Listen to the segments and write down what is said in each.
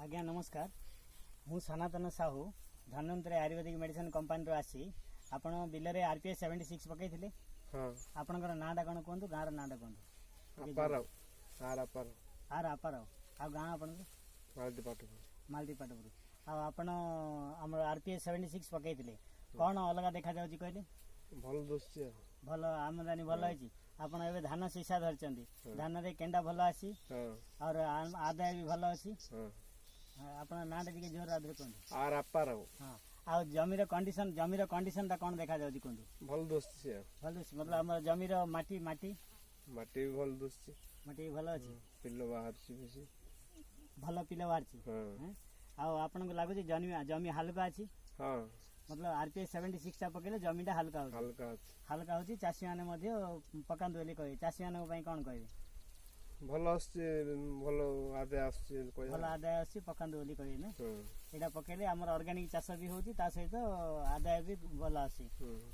आज्ञा नमस्कार मु सनातन साहू धन्वंतरी आयुर्वेदिक मेडिसिन कंपनी आसी आपण बिल रे आरपीएस 76 पकई थिले हां आपनकर नाडा कोन कोंतु गार नाडा कोंतु अपाराव आर अपाराव आ गां आपन मालती पाटपुर आ आपण हमर आरपीएस 76 पकई थिले कोन अलगा देखा जाउची कहले भल दोस्ती भल आमदानी भल होई आपण एबे धान सीसा धरचंदी धान रे केंडा भल आसी और आदाय भी भल आसी आपण नाडा दिके जोर आदर कोन आर अपाराव हां आ जमीर कंडीशन ता कोन देखा जाउची कोन भल दोस्ती मतलब हमर जमीर माटी माटी माटी भी भल दोस्ती माटी भल अछि पिल्लो बाहर छी बेसी भल पिलो बाहर छी हैं आ आपण को लागु जमी हल्का अछि हां मतलब आरपीएस 76 ता पकेले जमीटा हल्का हो हल्का होची चासी माने मध्ये पकांदु एली कहि चासी माने पई कोन कहि भल आसी भल आदे आसी कहि भल आदाय आसी पकांदु एली कहि ने एटा पकेले हमर ऑर्गेनिक चाष भी होची ता सहित आदाय भी भल आसी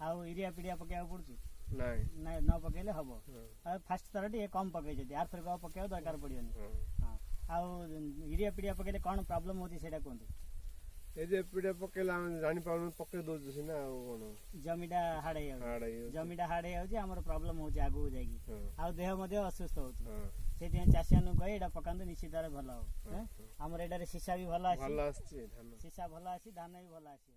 आ यूरिया पीडिया पकेया पड़ुची नहीं न पकेले हबो फर्स्ट तरटी ए कम पके जदी आर थर पकेया दरकार पड़ियोनी हां आ यूरिया पीडिया पकेले कोन प्रॉब्लम होची सेटा कोन ए जे पीडिया पकेला हम जानि पाउन पके दो ना कोन जमीटा हाडे जमीटा हाडे होची हमर प्रॉब्लम होची आगु जाईकी आ देह मध्ये असुस्थ होची सेति चासियानु कहि एटा पकांदु निश्चित भल हो हमर एटारे सीसा भी भल आसी धान सीसा भल आसी धान भी भल आसी।